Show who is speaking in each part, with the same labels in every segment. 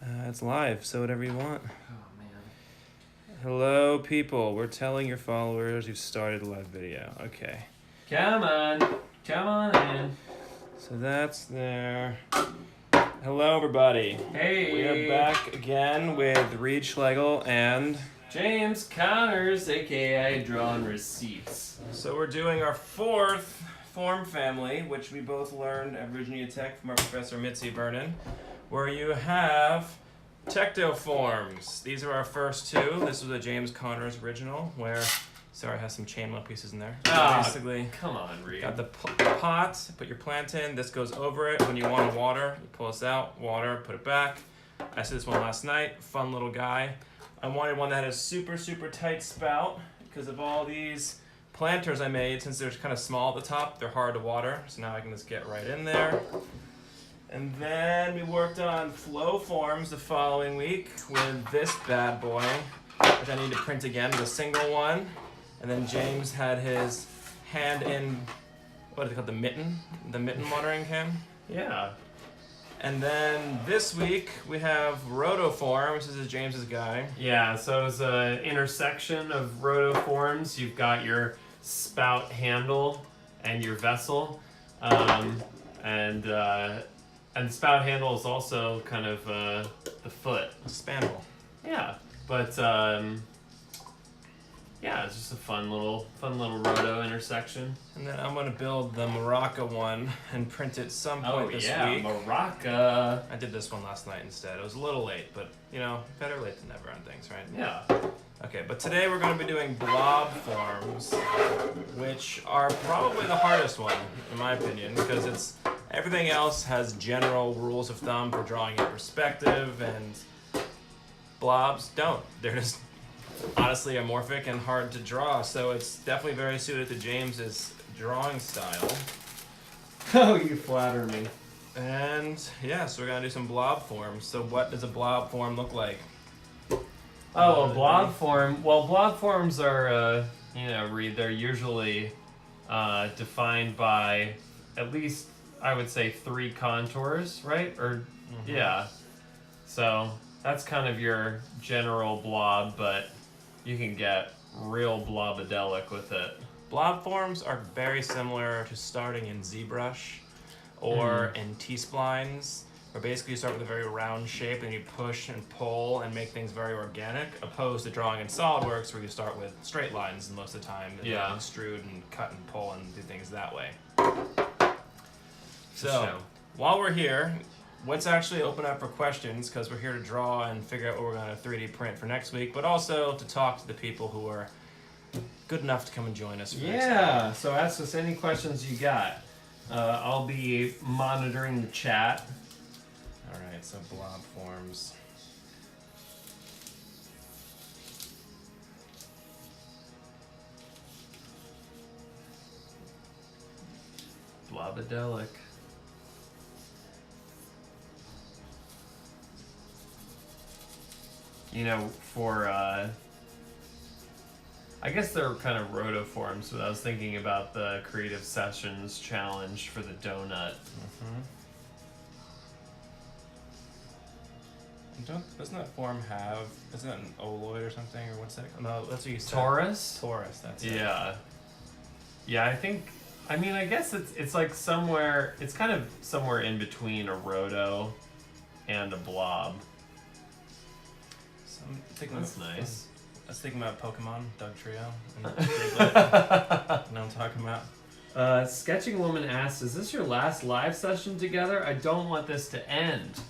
Speaker 1: It's live, so whatever you want.
Speaker 2: Oh, man.
Speaker 1: Hello, people. We're telling your followers you've started a live video. Okay.
Speaker 2: Come on. Come on in.
Speaker 1: So that's there. Hello, everybody.
Speaker 2: Hey.
Speaker 1: We are back again with Reed Schlegel and
Speaker 2: James Connors, a.k.a. Drawn Receipts.
Speaker 1: So we're doing our fourth form family, which we both learned at Virginia Tech from our professor Mitzi Vernon, where you have tectoforms. These are our first two. This was a James Connors original, where, sorry, it has some chainmail pieces in there.
Speaker 2: Basically, come on, Reed.
Speaker 1: Got the pot, put your plant in, this goes over it. When you want to water, you pull this out, water, put it back. I said this one last night, fun little guy. I wanted one that had a super, super tight spout because of all these planters I made. Since they're kind of small at the top, they're hard to water. So now I can just get right in there. And then we worked on flow forms the following week with this bad boy, which I need to print again with a single one. And then James had his hand in, what is it called, the mitten watering can.
Speaker 2: Yeah.
Speaker 1: And then this week we have rotoforms. This is James's guy.
Speaker 2: Yeah, so it's an intersection of rotoforms. You've got your spout handle and your vessel. And the spout handle is also kind of the foot.
Speaker 1: A spandrel.
Speaker 2: Yeah, but yeah, it's just a fun little roto intersection.
Speaker 1: And then I'm gonna build the Maraca one and print it some point this week.
Speaker 2: Maraca.
Speaker 1: I did this one last night instead. It was a little late, but you know, better late than never on things, right?
Speaker 2: Yeah.
Speaker 1: Okay, but today we're going to be doing blob forms, which are probably the hardest one, in my opinion, because it's everything else has general rules of thumb for drawing in perspective, and blobs don't. They're just honestly amorphic and hard to draw, so it's definitely very suited to James's drawing style.
Speaker 2: Oh, you flatter me.
Speaker 1: And yeah, so we're going to do some blob forms. So what does a blob form look like?
Speaker 2: Oh, a blob form. Well, blob forms are, Reed, they're usually defined by at least, I would say, 3 contours, right? Or, yeah. So that's kind of your general blob, but you can get real blobadelic with it.
Speaker 1: Blob forms are very similar to starting in ZBrush or in T-splines, where basically you start with a very round shape and you push and pull and make things very organic, opposed to drawing in SolidWorks where you start with straight lines most of the time and then extrude and cut and pull and do things that way. So, while we're here, let's actually open up for questions, because we're here to draw and figure out what we're going to 3D print for next week, but also to talk to the people who are good enough to come and join us for next week.
Speaker 2: So ask us any questions you got. I'll be monitoring the chat.
Speaker 1: Alright, so blob forms.
Speaker 2: Blobadelic. You know, for, I guess they're kind of rotoforms, but I was thinking about the Creative Sessions challenge for the donut.
Speaker 1: Doesn't that form have, isn't that an oloid or something, or what's that? No, that's what you said.
Speaker 2: Taurus?
Speaker 1: Taurus, that's it.
Speaker 2: Yeah. Yeah, I guess it's like somewhere, it's kind of somewhere in between a roto and a blob.
Speaker 1: So I'm thinking
Speaker 2: That's nice.
Speaker 1: I was thinking about Pokemon, Doug Trio. And Diglett. You know what I'm talking about?
Speaker 2: Sketching Woman asks, is this your last live session together? I don't want this to end.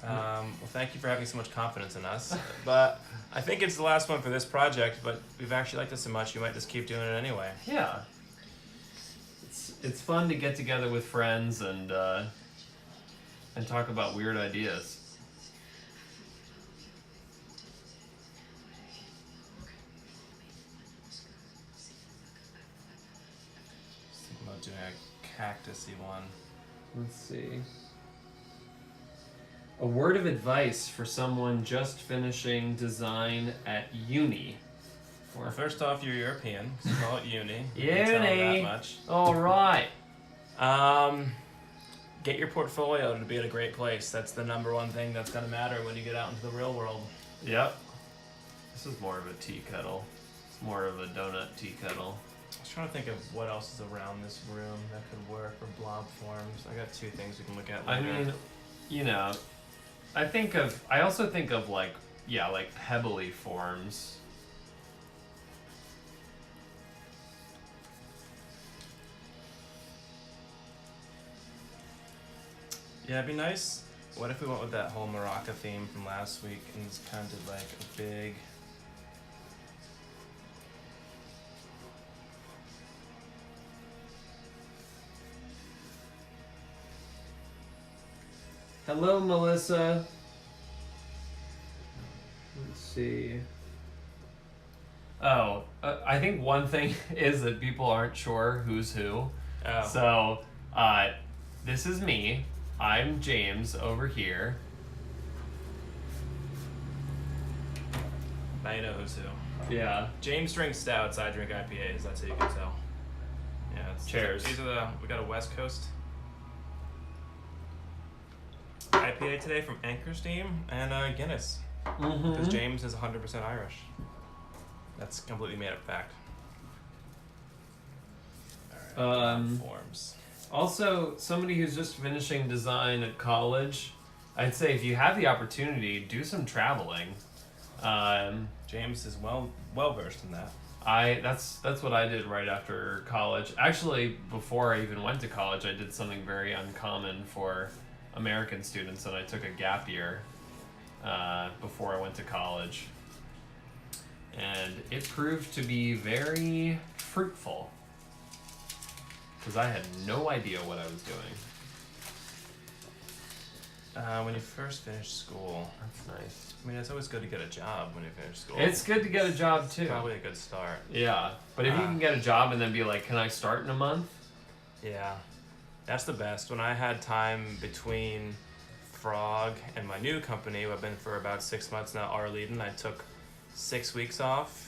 Speaker 1: Well, thank you for having so much confidence in us. But I think it's the last one for this project, but we've actually liked it so much, you might just keep doing it anyway.
Speaker 2: Yeah. It's fun to get together with friends and talk about weird ideas.
Speaker 1: Just thinking about doing a cactusy one.
Speaker 2: Let's see. A word of advice for someone just finishing design at uni.
Speaker 1: Well, first off, you're European, so call it uni.
Speaker 2: Uni.
Speaker 1: Can't tell them that much.
Speaker 2: All right.
Speaker 1: get your portfolio to be at a great place. That's the number one thing that's going to matter when you get out into the real world.
Speaker 2: Yep. This is more of a tea kettle. It's more of a donut tea kettle.
Speaker 1: I was trying to think of what else is around this room that could work for blob forms. I got 2 things we can look at later.
Speaker 2: I mean, you know, I also think of like pebbly forms.
Speaker 1: Yeah, it'd be nice. What if we went with that whole Maraca theme from last week and just kind of did like a big...
Speaker 2: Hello, Melissa. Let's see. Oh, I think one thing is that people aren't sure who's who.
Speaker 1: Oh.
Speaker 2: So, this is me. I'm James over here.
Speaker 1: Now you know who's who.
Speaker 2: Yeah.
Speaker 1: James drinks stouts, I drink IPAs. That's how you can tell. Yeah.
Speaker 2: Cheers.
Speaker 1: We got a West Coast IPA today from Anchor Steam and Guinness. Because James is 100% Irish. That's completely made up fact. Alright, forms.
Speaker 2: Also, somebody who's just finishing design at college, I'd say if you have the opportunity, do some traveling.
Speaker 1: James is well versed in that.
Speaker 2: That's what I did right after college. Actually, before I even went to college, I did something very uncommon for American students, and I took a gap year before I went to college. And it proved to be very fruitful. Because I had no idea what I was doing.
Speaker 1: When you first finish school.
Speaker 2: That's nice.
Speaker 1: I mean, it's always good to get a job when you finish school.
Speaker 2: It's good to get a job, too.
Speaker 1: Probably a good start.
Speaker 2: Yeah. But if you can get a job and then be like, can I start in a month?
Speaker 1: Yeah. That's the best. When I had time between Frog and my new company, who I've been for about 6 months now, Arleden, I took 6 weeks off.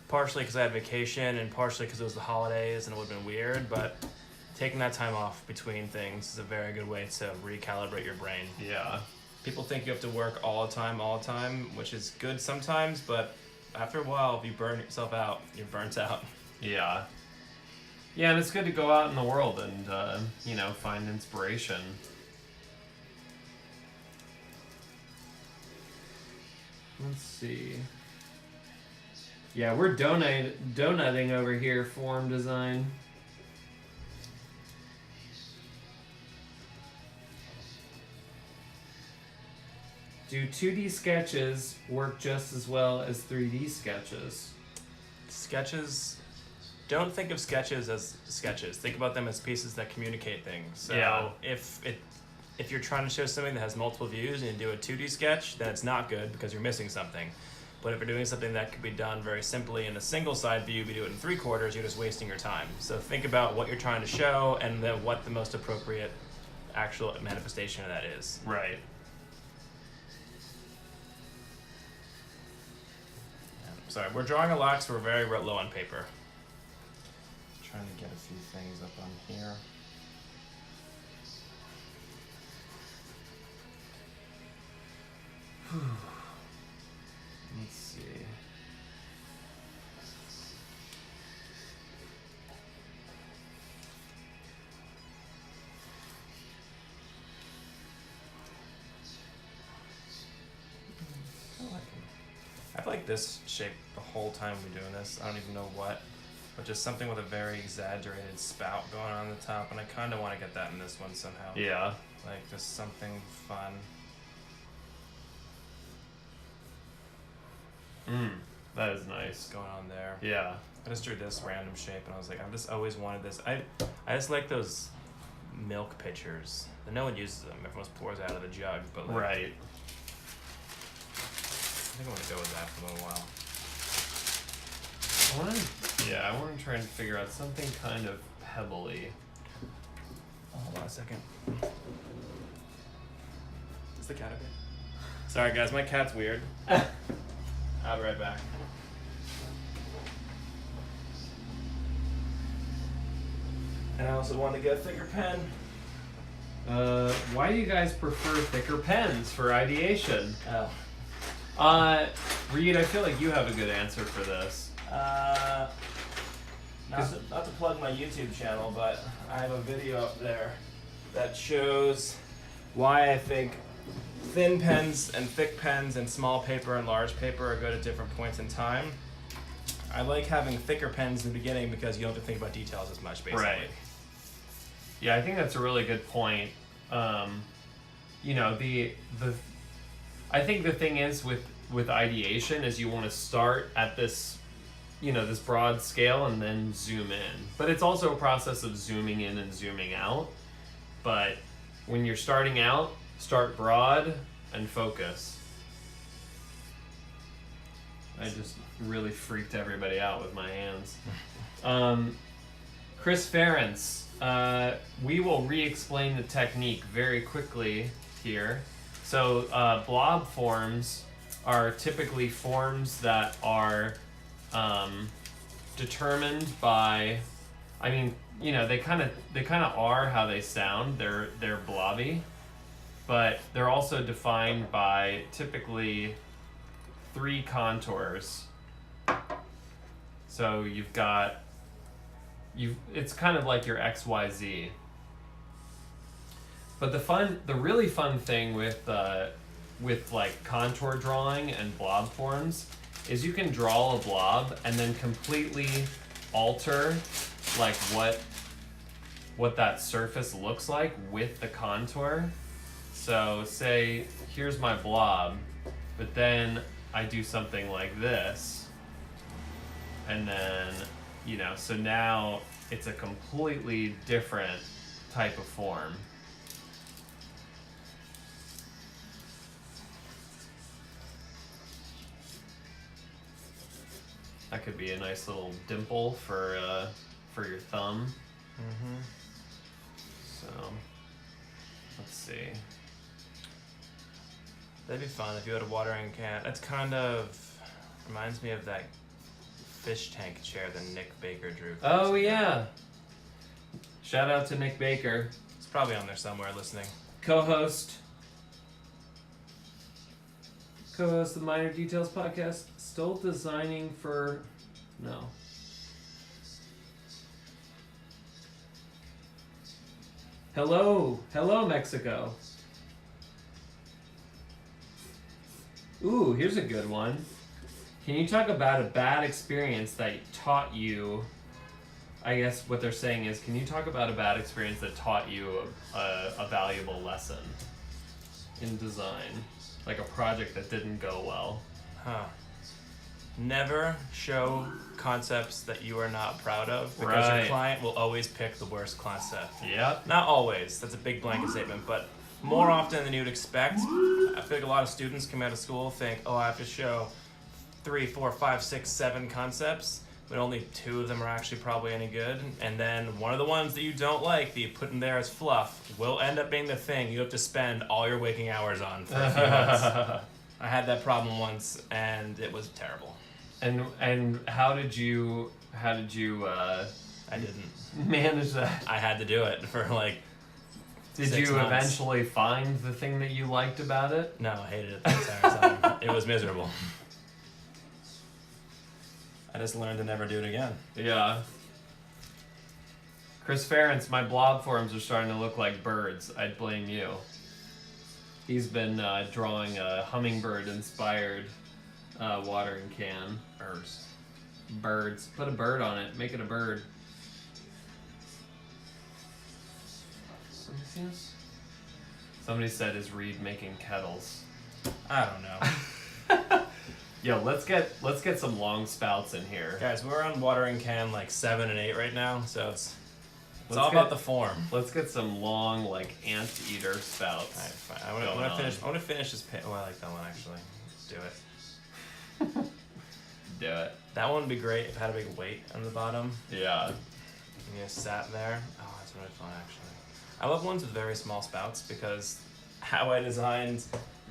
Speaker 1: Partially because I had vacation and partially because it was the holidays and it would have been weird, but taking that time off between things is a very good way to recalibrate your brain.
Speaker 2: Yeah.
Speaker 1: People think you have to work all the time, which is good sometimes, but after a while, if you burn yourself out, you're burnt out.
Speaker 2: Yeah. Yeah, and it's good to go out in the world and, find inspiration. Let's see. Yeah, we're donutting over here, form design. Do 2D sketches work just as well as 3D sketches?
Speaker 1: Sketches, don't think of sketches as sketches. Think about them as pieces that communicate things. So
Speaker 2: Yeah.
Speaker 1: if you're trying to show something that has multiple views and you do a 2D sketch, then it's not good because you're missing something. But if you're doing something that could be done very simply in a single side view, you do it in 3/4, you're just wasting your time. So think about what you're trying to show and then what the most appropriate actual manifestation of that is.
Speaker 2: Right.
Speaker 1: Sorry, we're drawing a lot because we're very low on paper. Trying to get a few things up on here. Let's see. I've liked this shape the whole time we're doing this. I don't even know what, but just something with a very exaggerated spout going on the top, and I kind of want to get that in this one somehow.
Speaker 2: Yeah.
Speaker 1: Like just something fun.
Speaker 2: That is nice.
Speaker 1: Going on there.
Speaker 2: Yeah.
Speaker 1: I just drew this random shape, and I was like, I've just always wanted this. I just like those milk pitchers. And no one uses them. Everyone just pours out of the jug, but like,
Speaker 2: Right.
Speaker 1: I think I'm gonna go with that for a little while.
Speaker 2: I want to try and figure out something kind of pebbly.
Speaker 1: Oh, hold on a second. Is the cat okay? Sorry guys, my cat's weird. I'll be right back. And I also wanted to get a thicker pen.
Speaker 2: Why do you guys prefer thicker pens for ideation?
Speaker 1: Oh.
Speaker 2: Reed, I feel like you have a good answer for this.
Speaker 1: Not to plug my YouTube channel, but I have a video up there that shows why I think thin pens and thick pens and small paper and large paper are good at different points in time. I like having thicker pens in the beginning because you don't have to think about details as much, basically.
Speaker 2: Right. Yeah, I think that's a really good point. You know, I think the thing is with ideation is you want to start at this, you know, this broad scale and then zoom in. But it's also a process of zooming in and zooming out. But when you're starting out, start broad and focus. I just really freaked everybody out with my hands. Chris Ferentz, we will re-explain the technique very quickly here. So blob forms are typically forms that are determined by, I mean, you know, they kind of are how they sound. They're blobby, but they're also defined by typically 3 contours. So it's kind of like your XYZ. But the really fun thing with like contour drawing and blob forms is you can draw a blob and then completely alter like what that surface looks like with the contour. So say here's my blob, but then I do something like this, and then, you know, so now it's a completely different type of form. That could be a nice little dimple for your thumb.
Speaker 1: Mm-hmm.
Speaker 2: So, let's see.
Speaker 1: That'd be fun if you had a watering can. It's kind of reminds me of that fish tank chair that Nick Baker drew.
Speaker 2: Oh yeah. Shout out to Nick Baker.
Speaker 1: It's probably on there somewhere listening.
Speaker 2: Co-host of the Minor Details podcast. Still designing for... No. Hello, Mexico. Ooh, here's a good one. Can you talk about a bad experience that taught you... I guess what they're saying is, can you talk about a bad experience that taught you a valuable lesson in design? Like a project that didn't go well.
Speaker 1: Huh. Never show concepts that you are not proud of, because
Speaker 2: Right.
Speaker 1: your client will always pick the worst concept.
Speaker 2: Yep.
Speaker 1: Not always. That's a big blanket statement, but more often than you'd expect. I feel like a lot of students come out of school think, oh, I have to show 3, 4, 5, 6, 7 concepts, but only 2 of them are actually probably any good. And then one of the ones that you don't like, that you put in there as fluff, will end up being the thing you have to spend all your waking hours on for a few months. I had that problem once, and it was terrible.
Speaker 2: And how did you
Speaker 1: I didn't.
Speaker 2: manage that?
Speaker 1: I had to do it for like
Speaker 2: Did
Speaker 1: 6
Speaker 2: you
Speaker 1: months.
Speaker 2: eventually find the thing that you liked about it?
Speaker 1: No, I hated it the entire time. It was miserable. I just learned to never do it again.
Speaker 2: Yeah. Chris Ferentz, my blob forms are starting to look like birds. I'd blame you. He's been drawing a hummingbird-inspired watering can. Birds. Put a bird on it. Make it a bird. Somebody said, is Reed making kettles?
Speaker 1: I don't know.
Speaker 2: Yo, let's get some long spouts in here.
Speaker 1: Guys, we're on watering can like 7 and 8 right now, so it's
Speaker 2: Let's
Speaker 1: all
Speaker 2: get-
Speaker 1: about the form.
Speaker 2: Let's get some long, like, anteater spouts.
Speaker 1: Alright, fine. I want to finish this. Oh, I like that one actually. Do it.
Speaker 2: Do it.
Speaker 1: That one would be great if it had a big weight on the bottom.
Speaker 2: Yeah.
Speaker 1: And you just sat there. Oh, that's really fun actually. I love ones with very small spouts because how I designed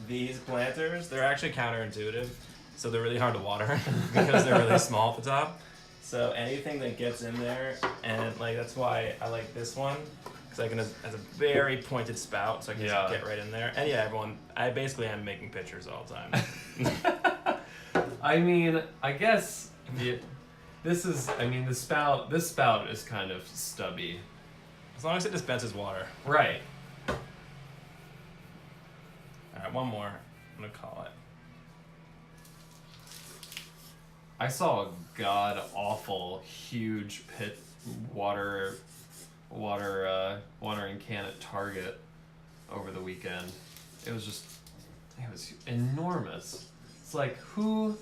Speaker 1: these planters, they're actually counterintuitive. So they're really hard to water because they're really small at the top. So anything that gets in there, and like that's why I like this one, Because has a very pointed spout, so I can
Speaker 2: Yeah.
Speaker 1: just get right in there. And yeah, everyone, I basically am making pictures all the time.
Speaker 2: I mean, I guess this spout is kind of stubby.
Speaker 1: As long as it dispenses water.
Speaker 2: Right.
Speaker 1: Alright, one more. I'm gonna call it.
Speaker 2: I saw a god awful huge watering can at Target over the weekend. It was enormous. It's like, who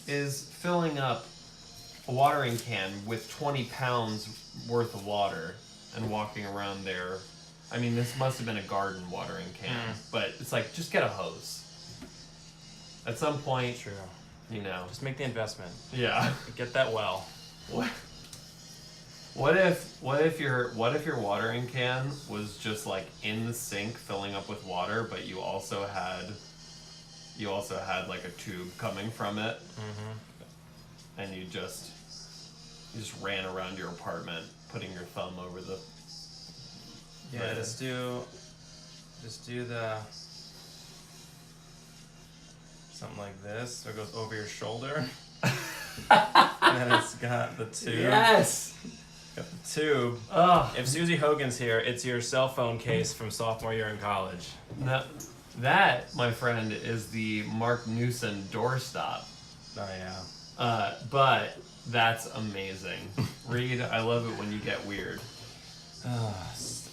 Speaker 2: is filling up a watering can with 20 pounds worth of water and walking around there? I mean, this must have been a garden watering can, but it's like, just get a hose. At some point,
Speaker 1: True.
Speaker 2: you know.
Speaker 1: Just make the investment.
Speaker 2: Yeah.
Speaker 1: Get that well.
Speaker 2: What if your watering can was just like in the sink filling up with water, but you also had like a tube coming from it, and you just ran around your apartment putting your thumb over the.
Speaker 1: Yeah, just do the something like this, so it goes over your shoulder, and then it's got the tube.
Speaker 2: Yes.
Speaker 1: Got the tube.
Speaker 2: Ugh.
Speaker 1: If Susie Hogan's here, it's your cell phone case from sophomore year in college.
Speaker 2: No, that, my friend, is the Mark Newson doorstop.
Speaker 1: Oh yeah.
Speaker 2: But that's amazing. Reed, I love it when you get weird.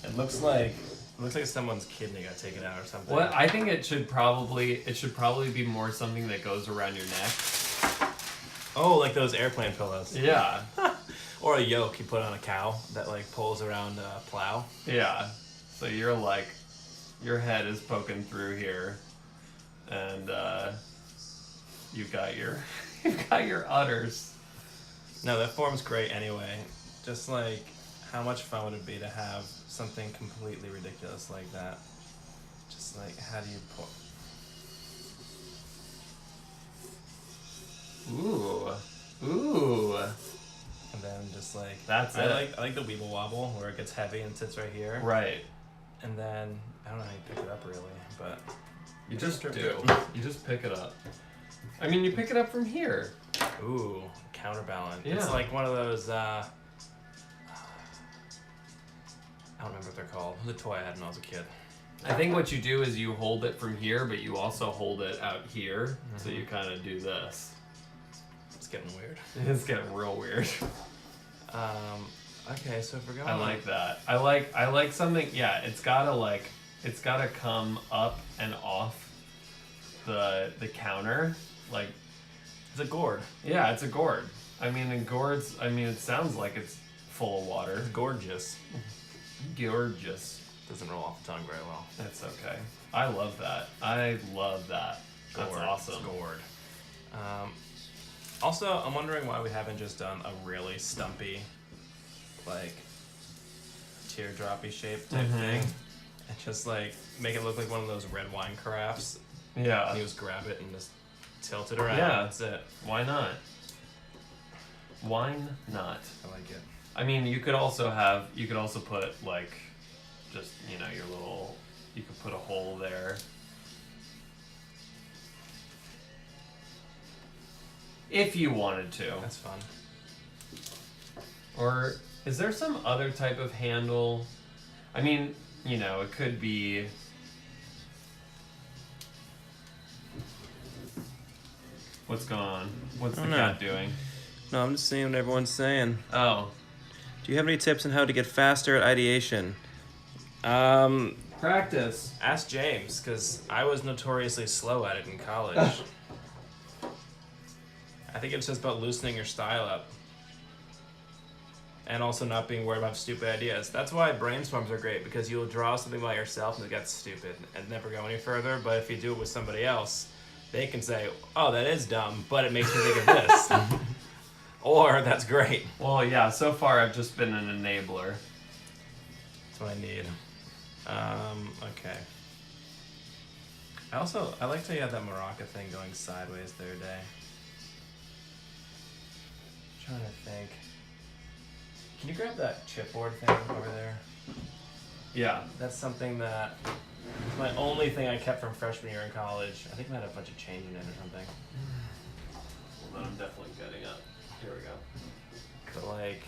Speaker 1: It looks like someone's kidney got taken out or something.
Speaker 2: What I think it should probably be more something that goes around your neck.
Speaker 1: Oh, like those airplane pillows.
Speaker 2: Yeah.
Speaker 1: Or a yoke you put on a cow that like pulls around a plow.
Speaker 2: Yeah. So you're like, your head is poking through here, and you've got your udders.
Speaker 1: No, that form's great anyway. Just like, how much fun would it be to have something completely ridiculous like that? Just like, how do you pour?
Speaker 2: Ooh.
Speaker 1: And then just like
Speaker 2: That's
Speaker 1: I
Speaker 2: it.
Speaker 1: like the weeble wobble where it gets heavy and sits right here.
Speaker 2: Right.
Speaker 1: And then I don't know how you pick it up really, but
Speaker 2: You just do.
Speaker 1: it.
Speaker 2: You just pick it up. I mean, you pick it up from here.
Speaker 1: Ooh, counterbalance.
Speaker 2: Yeah.
Speaker 1: It's like one of those. I don't remember what they're called. It was a toy I had when I was a kid.
Speaker 2: I think what you do is you hold it from here, but you also hold it out here, so you kind of do this.
Speaker 1: It's getting weird.
Speaker 2: It's getting real weird.
Speaker 1: Okay, so if we're going,
Speaker 2: I like that. I like something. Yeah, it's gotta come up and off the counter. Like,
Speaker 1: it's a gourd.
Speaker 2: yeah, it's a gourd. I mean, it sounds like it's full of water.
Speaker 1: It's gorgeous.
Speaker 2: Gorgeous.
Speaker 1: Doesn't roll off the tongue very well.
Speaker 2: That's okay. I love that. That's
Speaker 1: Gourd.
Speaker 2: awesome.
Speaker 1: It's gourd. Also, I'm wondering why we haven't just done a really stumpy, like, teardroppy shaped type thing, and just like make it look like one of those red wine carafes.
Speaker 2: Yeah.
Speaker 1: And you just grab it and just tilt it around.
Speaker 2: Yeah.
Speaker 1: That's it.
Speaker 2: Why not? Why not?
Speaker 1: I like it.
Speaker 2: I mean, you could also put like, just, your little. You could put a hole there. If you wanted to.
Speaker 1: That's fun.
Speaker 2: Or is there some other type of handle? I mean, it could be. What's going on? What's the cat doing?
Speaker 1: No, I'm just seeing what everyone's saying.
Speaker 2: Oh.
Speaker 1: Do you have any tips on how to get faster at ideation?
Speaker 2: Practice.
Speaker 1: Ask James, because I was notoriously slow at it in college. I think it's just about loosening your style up. And also not being worried about stupid ideas. That's why brainstorms are great, because you'll draw something by yourself and it gets stupid and never go any further. But if you do it with somebody else, they can say, oh, that is dumb, but it makes me think of this. Or, that's great.
Speaker 2: Well, yeah, so far I've just been an enabler.
Speaker 1: That's what I need. Okay. I liked how you had that maraca thing going sideways the other day. Trying to think. Can you grab that chipboard thing over there?
Speaker 2: Yeah.
Speaker 1: That's something that my only thing I kept from freshman year in college. I think I had a bunch of change in it or something.
Speaker 2: Well, then I'm definitely getting it. Here we go.
Speaker 1: But like,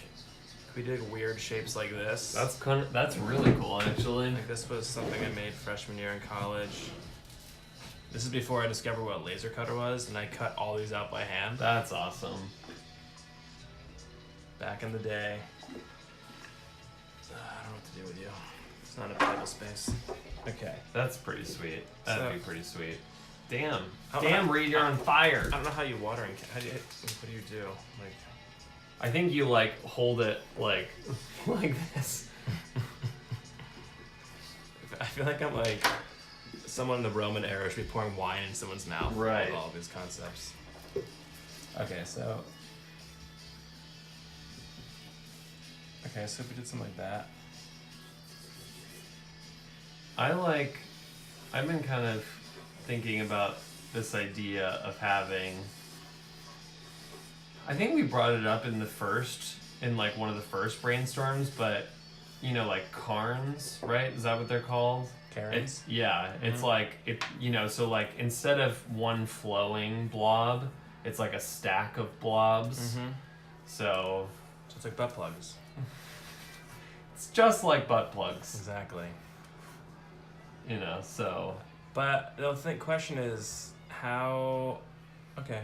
Speaker 1: we did weird shapes like this.
Speaker 2: That's really cool, actually.
Speaker 1: Like this was something I made freshman year in college. This is before I discovered what a laser cutter was, and I cut all these out by hand.
Speaker 2: That's awesome.
Speaker 1: Back in the day. I don't know what to do with you. It's not a table space. Okay.
Speaker 2: That's pretty sweet. That'd be pretty sweet. Damn.
Speaker 1: I don't
Speaker 2: Damn,
Speaker 1: know-
Speaker 2: Reed, you're on fire.
Speaker 1: I don't know how you watering. What do you do? Like,
Speaker 2: I think you like hold it like like this.
Speaker 1: I feel like I'm like someone in the Roman era should be pouring wine in someone's mouth.
Speaker 2: Right.
Speaker 1: With all of these concepts. Okay, so if we did something like that.
Speaker 2: I've been kind of thinking about this idea of having, I think we brought it up in like one of the first brainstorms, but you know, like cairns, right? Is that what they're called?
Speaker 1: Cairns?
Speaker 2: It's like, so like instead of one flowing blob, it's like a stack of blobs.
Speaker 1: Mm-hmm.
Speaker 2: So
Speaker 1: it's like butt plugs.
Speaker 2: it's just like butt plugs,
Speaker 1: Exactly.
Speaker 2: So.
Speaker 1: But the question is how. Okay,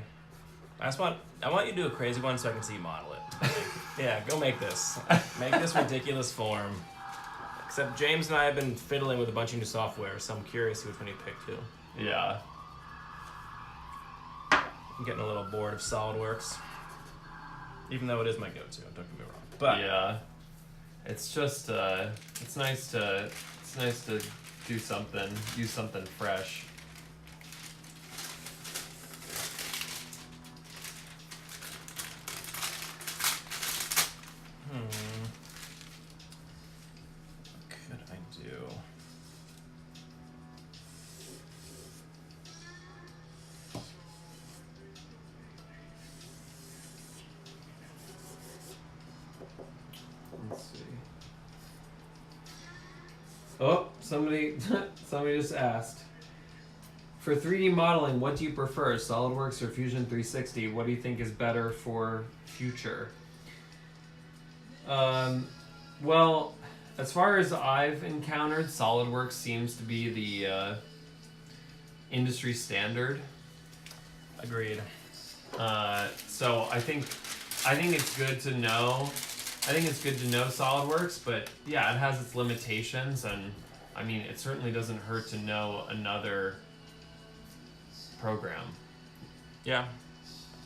Speaker 1: I want you to do a crazy one so I can see you model it. Yeah, go make this. Make this ridiculous form. Except James and I have been fiddling with a bunch of new software, so I'm curious which one you picked too.
Speaker 2: Yeah.
Speaker 1: I'm getting a little bored of SolidWorks, even though it is my go-to. Don't get me wrong. But
Speaker 2: yeah, it's just it's nice to use something fresh.
Speaker 1: What could I do?
Speaker 2: Let's see. Oh, somebody just asked. For 3D modeling, what do you prefer, SolidWorks or Fusion 360? What do you think is better for future? Well, as far as I've encountered, SolidWorks seems to be the industry standard.
Speaker 1: Agreed.
Speaker 2: So I think it's good to know. I think it's good to know SolidWorks, but yeah, it has its limitations, and I mean, it certainly doesn't hurt to know another program.
Speaker 1: Yeah.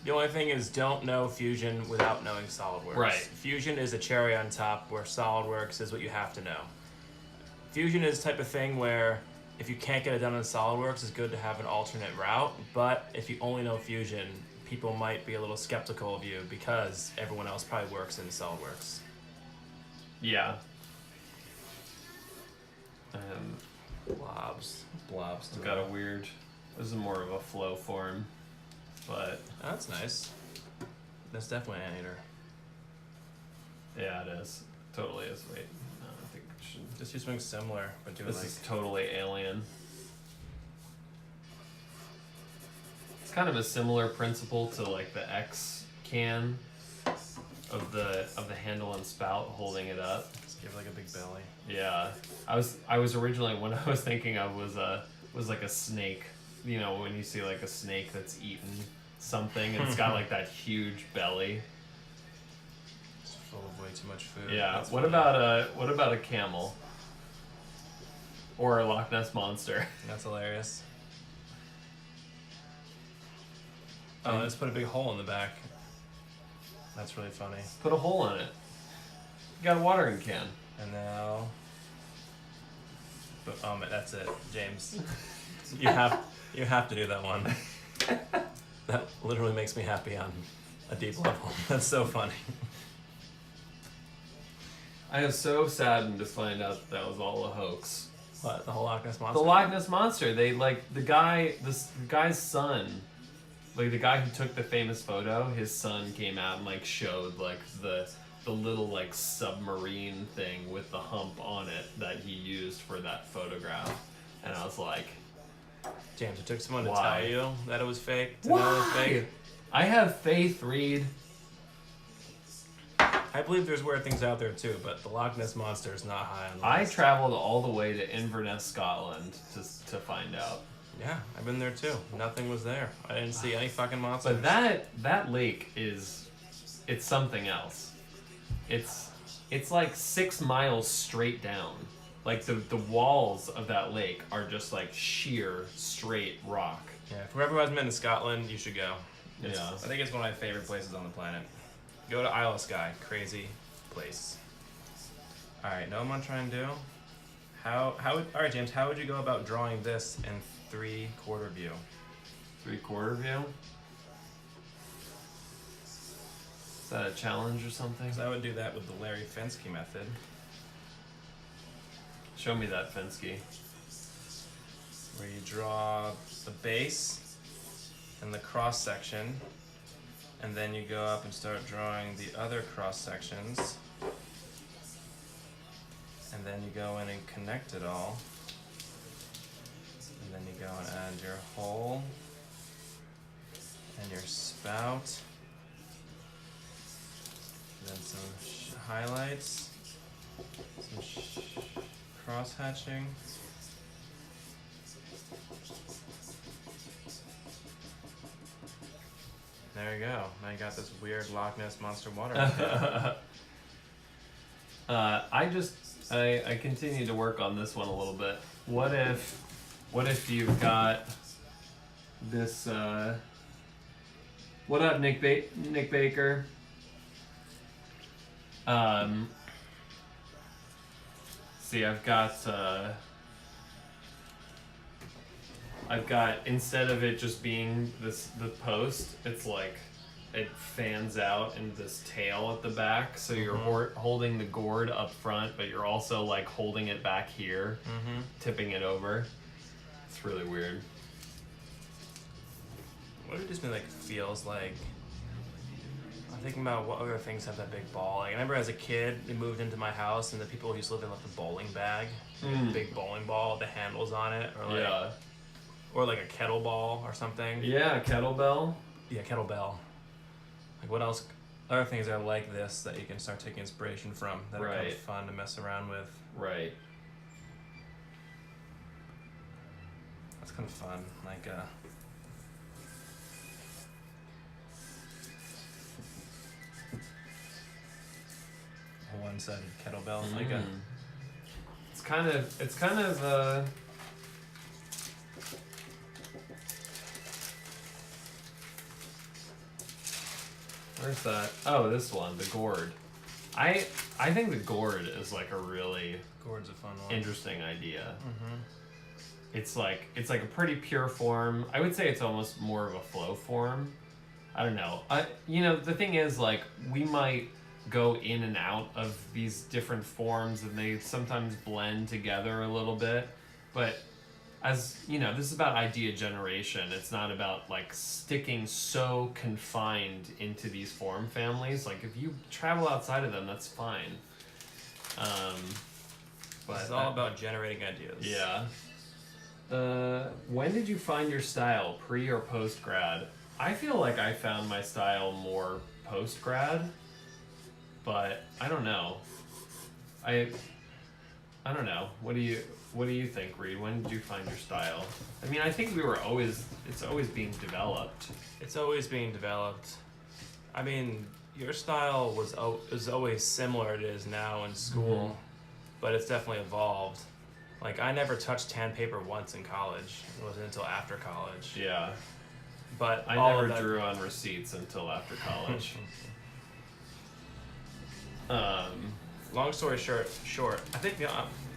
Speaker 1: The only thing is, don't know Fusion without knowing SolidWorks.
Speaker 2: Right.
Speaker 1: Fusion is a cherry on top, where SolidWorks is what you have to know. Fusion is the type of thing where if you can't get it done in SolidWorks, it's good to have an alternate route, but if you only know Fusion, people might be a little skeptical of you because everyone else probably works in SolidWorks.
Speaker 2: Yeah.
Speaker 1: Blobs.
Speaker 2: It's got a weird. This is more of a flow form, but
Speaker 1: That's nice. That's definitely an anteater.
Speaker 2: yeah, it is. Totally is. Wait, no, I think it should.
Speaker 1: Just do something similar, but do
Speaker 2: This
Speaker 1: like.
Speaker 2: is totally alien. It's kind of a similar principle to like the X can of the handle and spout holding it up.
Speaker 1: Just give it like a big belly.
Speaker 2: Yeah, I was originally, when I was thinking of was like a snake. You know, when you see like a snake that's eaten something and it's got like that huge belly.
Speaker 1: It's full of way too much food.
Speaker 2: Yeah.
Speaker 1: That's
Speaker 2: What
Speaker 1: funny.
Speaker 2: about a camel? Or a Loch Ness monster?
Speaker 1: That's hilarious. Oh, let's put a big hole in the back. That's really funny.
Speaker 2: Put a hole in it. You got a watering can.
Speaker 1: And now, but that's it, James. You have to do that one. That literally makes me happy on a deep level. That's so funny.
Speaker 2: I was so saddened to find out that was all a hoax.
Speaker 1: What, the whole Loch Ness monster?
Speaker 2: The Loch Ness monster. They like the guy's son, like the guy who took the famous photo. His son came out and like showed like the the little like submarine thing with the hump on it that he used for that photograph, and I was like,
Speaker 1: James, it took someone to
Speaker 2: Why?
Speaker 1: tell you that it was fake. To know it was fake.
Speaker 2: I have faith, Reed.
Speaker 1: I believe there's weird things out there too, but the Loch Ness Monster is not high on the
Speaker 2: I
Speaker 1: list.
Speaker 2: traveled all the way to Inverness, Scotland to find out.
Speaker 1: Yeah, I've been there too. Nothing was there. I didn't see any fucking monsters.
Speaker 2: But that lake it's something else. It's like 6 miles straight down. Like the walls of that lake are just like sheer straight rock.
Speaker 1: Yeah, if whoever has been to Scotland, you should go.
Speaker 2: Yeah.
Speaker 1: I think it's one of my favorite places on the planet. Go to Isle of Skye. Crazy place. Alright, know what I'm gonna try and do? Alright, James, how would you go about drawing this in 3/4 view?
Speaker 2: 3/4 view? Is that a challenge or something?
Speaker 1: Because I would do that with the Larry Fensky method.
Speaker 2: Show me that, Fensky.
Speaker 1: Where you draw the base and the cross section, and then you go up and start drawing the other cross sections, and then you go in and connect it all, and then you go and add your hole and your spout, and then some highlights, some cross hatching. There you go. Now you got this weird Loch Ness Monster water.
Speaker 2: I continue to work on this one a little bit. What if you've got this? What up, Nick Baker? See, I've got instead of it just being the post, it's like it fans out in this tail at the back, so you're holding the gourd up front, but you're also like holding it back here, tipping it over. It's really weird.
Speaker 1: What if it just like feels like? I'm thinking about what other things have that big ball. Like, I remember as a kid, we moved into my house, and the people used to live in like the bowling bag, like, big bowling ball with the handles on it, or like, or like a kettle ball or something.
Speaker 2: Yeah, kettlebell.
Speaker 1: Yeah, kettlebell. Like, what else? Other things are like this that you can start taking inspiration from that are kind of fun to mess around with.
Speaker 2: Right.
Speaker 1: That's kind of fun. Like, a one-sided kettlebell. Like a.
Speaker 2: It's kind of. Where's that? Oh, this one, the gourd. I think the gourd is like a really
Speaker 1: Gourd's a fun one.
Speaker 2: interesting idea. It's like a pretty pure form. I would say it's almost more of a flow form. I don't know. The thing is, like, we might go in and out of these different forms, and they sometimes blend together a little bit. But as you know, this is about idea generation. It's not about like sticking so confined into these form families. Like, if you travel outside of them, that's fine. But
Speaker 1: It's all about generating ideas.
Speaker 2: yeah. When did you find your style, pre or post grad? I feel like I found my style more post grad, but I don't know. I don't know. What do you think, Reed? When did you find your style? I mean, I think it's always being developed.
Speaker 1: It's always being developed. I mean, your style was always similar to it is now in school, but it's definitely evolved. Like, I never touched tan paper once in college. It wasn't until after college.
Speaker 2: Yeah.
Speaker 1: But
Speaker 2: I
Speaker 1: all
Speaker 2: never
Speaker 1: of that,
Speaker 2: drew on receipts until after college.
Speaker 1: Long story short, I think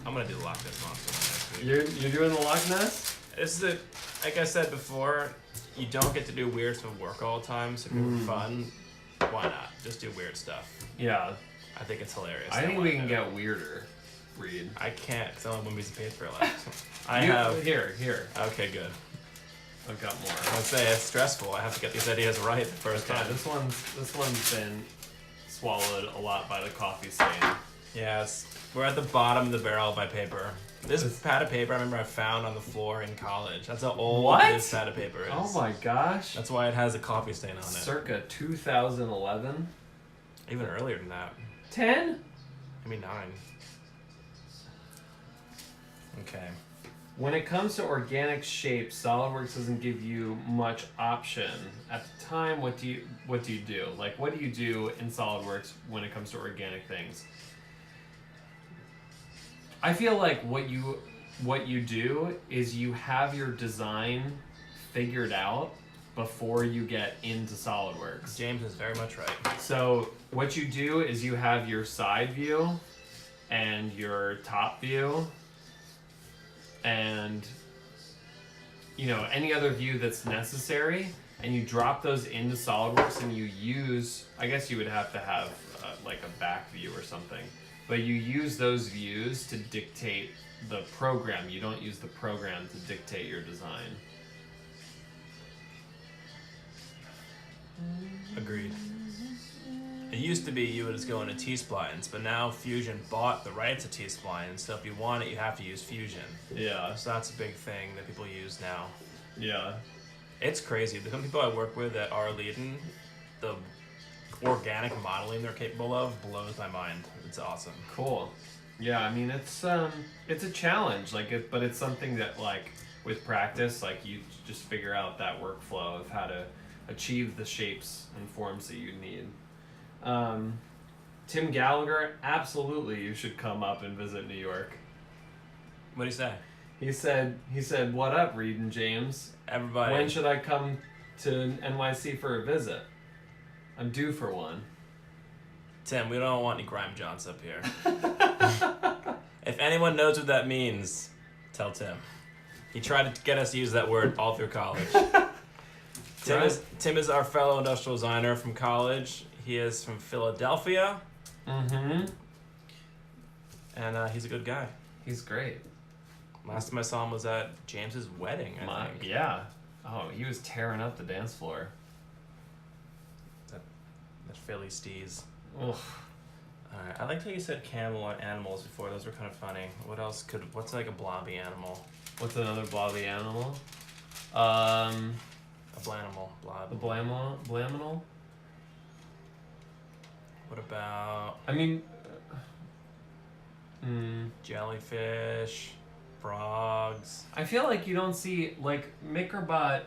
Speaker 1: I'm gonna do the Loch Ness Monster next week.
Speaker 2: You're doing the Loch Ness?
Speaker 1: This is like I said before, you don't get to do weird stuff at work all the time, so if you're fun, why not? Just do weird stuff.
Speaker 2: Yeah.
Speaker 1: I think it's hilarious.
Speaker 2: I think we can get weirder, Reed.
Speaker 1: I can't, because I only have one piece of paper left. I
Speaker 2: You-
Speaker 1: have...
Speaker 2: Here.
Speaker 1: Okay, good.
Speaker 2: I've got more.
Speaker 1: I would say it's stressful. I have to get these ideas right the first
Speaker 2: Yeah,
Speaker 1: time.
Speaker 2: this one's been swallowed a lot by the coffee stain.
Speaker 1: Yes, we're at the bottom of the barrel of my paper. This pad of paper I remember I found on the floor in college. That's how old this pad of paper is.
Speaker 2: Oh my gosh.
Speaker 1: That's why it has a coffee stain on it.
Speaker 2: Circa 2011?
Speaker 1: Even earlier than that.
Speaker 2: 10?
Speaker 1: Maybe 9. Okay.
Speaker 2: When it comes to organic shapes, SolidWorks doesn't give you much option. At the time, what do you do? Like, what do you do in SolidWorks when it comes to organic things? I feel like what you do is you have your design figured out before you get into SolidWorks.
Speaker 1: James is very much right.
Speaker 2: So what you do is you have your side view and your top view and any other view that's necessary, and you drop those into SolidWorks and you use, I guess you would have to have like a back view or something, but you use those views to dictate the program. You don't use the program to dictate your design.
Speaker 1: Agreed. It used to be you would just go into T-splines, but now Fusion bought the rights to T-splines, so if you want it, you have to use Fusion.
Speaker 2: Yeah.
Speaker 1: So that's a big thing that people use now.
Speaker 2: Yeah.
Speaker 1: It's crazy. The people I work with at R. Leiden, the organic modeling they're capable of blows my mind. It's awesome.
Speaker 2: Cool. Yeah, I mean it's a challenge, but it's something that with practice, you just figure out that workflow of how to achieve the shapes and forms that you need. Tim Gallagher, absolutely, you should come up and visit New York.
Speaker 1: What'd he say?
Speaker 2: He said, "What up, Reed and James?
Speaker 1: Everybody.
Speaker 2: When should I come to NYC for a visit? I'm due for one."
Speaker 1: Tim, we don't want any grime johns up here. If anyone knows what that means, tell Tim. He tried to get us to use that word all through college. Tim is our fellow industrial designer from college. He is from Philadelphia.
Speaker 2: Mm-hmm.
Speaker 1: And he's a good guy.
Speaker 2: He's great.
Speaker 1: Last time I saw him was at James's wedding, I think.
Speaker 2: Yeah. Oh, he was tearing up the dance floor.
Speaker 1: That Philly steez.
Speaker 2: Ugh.
Speaker 1: Alright, I liked how you said camel and animals before. Those were kind of funny. What's like a blobby animal?
Speaker 2: What's another blobby animal?
Speaker 1: A blanimal. Blob.
Speaker 2: The blaminal?
Speaker 1: What about
Speaker 2: I mean...
Speaker 1: jellyfish, frogs?
Speaker 2: I feel like you don't see, Microbot...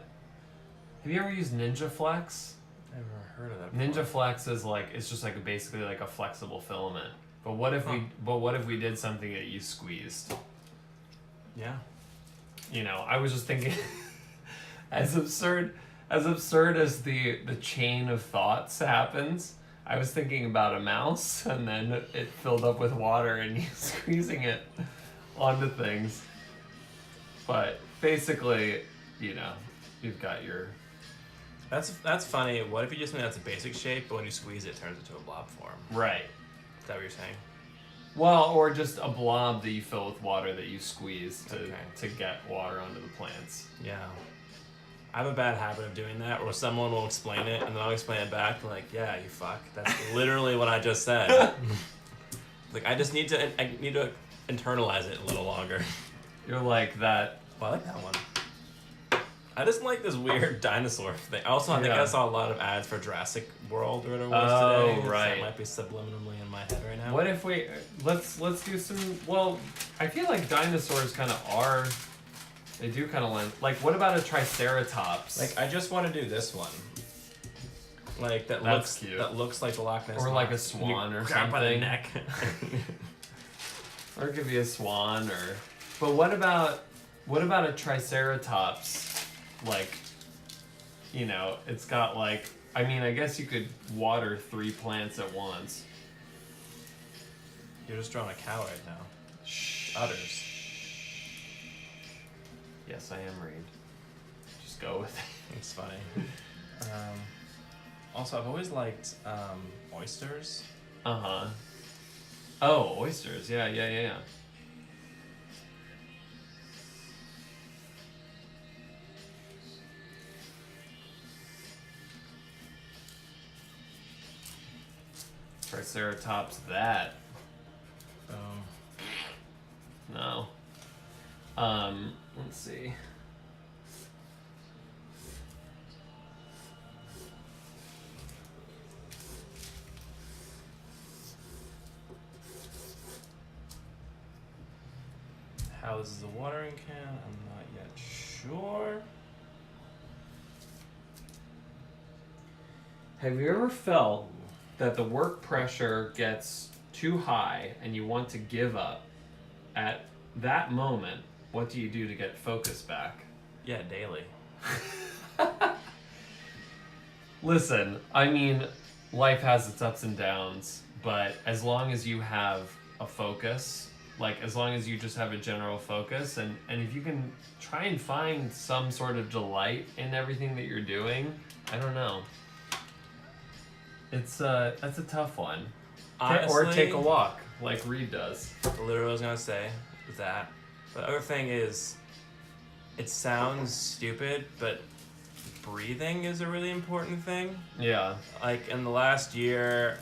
Speaker 2: Have you ever used NinjaFlex?
Speaker 1: Never heard of that before.
Speaker 2: NinjaFlex is it's just basically a flexible filament. But what if we did something that you squeezed?
Speaker 1: Yeah.
Speaker 2: I was just thinking, as absurd as the chain of thoughts happens, I was thinking about a mouse, and then it filled up with water, and you squeezing it onto things. But basically, you've got your...
Speaker 1: That's funny. What if you just made that's a basic shape, but when you squeeze it, it turns into a blob form?
Speaker 2: Right.
Speaker 1: Is that what you're saying?
Speaker 2: Well, or just a blob that you fill with water that you squeeze
Speaker 1: Okay.
Speaker 2: to get water onto the plants.
Speaker 1: Yeah. I have a bad habit of doing that, where someone will explain it, and then I'll explain it back, yeah, you fuck. That's literally what I just said. I need to internalize it a little longer.
Speaker 2: You're like that.
Speaker 1: Well, I like that one. I just like this weird dinosaur thing. Also, I think I saw a lot of ads for Jurassic World or whatever it was today.
Speaker 2: Oh, right.
Speaker 1: That might be subliminally in my head right now.
Speaker 2: What if we... Let's do some... Well, I feel like dinosaurs kind of are... They do kind of lend... what about a Triceratops?
Speaker 1: I just want to do this one. That's looks cute. That looks like the Loch Ness
Speaker 2: Or
Speaker 1: Monster.
Speaker 2: a swan or
Speaker 1: Grab by the
Speaker 2: something.
Speaker 1: neck.
Speaker 2: Or it could be a swan or... But what about a Triceratops? It's got I mean, I guess you could water 3 plants at once.
Speaker 1: You're just drawing a cow right now.
Speaker 2: Shh.
Speaker 1: Udders.
Speaker 2: Yes, I am Reed. Just go with it.
Speaker 1: It's funny. Also, I've always liked oysters.
Speaker 2: Uh-huh. Oh, oysters. Yeah. Triceratops that.
Speaker 1: Oh.
Speaker 2: No. Let's see.
Speaker 1: How this is a watering can, I'm not yet sure.
Speaker 2: Have you ever felt that the work pressure gets too high and you want to give up? At that moment, what do you do to get focus back?
Speaker 1: Yeah, daily.
Speaker 2: Listen, I mean, life has its ups and downs, but as long as you have a focus, like as long as you just have a general focus, and if you can try and find some sort of delight in everything that you're doing, I don't know. It's that's a tough one.
Speaker 1: Honestly,
Speaker 2: Or take a walk, like Reed does.
Speaker 1: Literally, what I was gonna say is that. The other thing is, it sounds stupid, but breathing is a really important thing.
Speaker 2: Yeah.
Speaker 1: Like in the last year,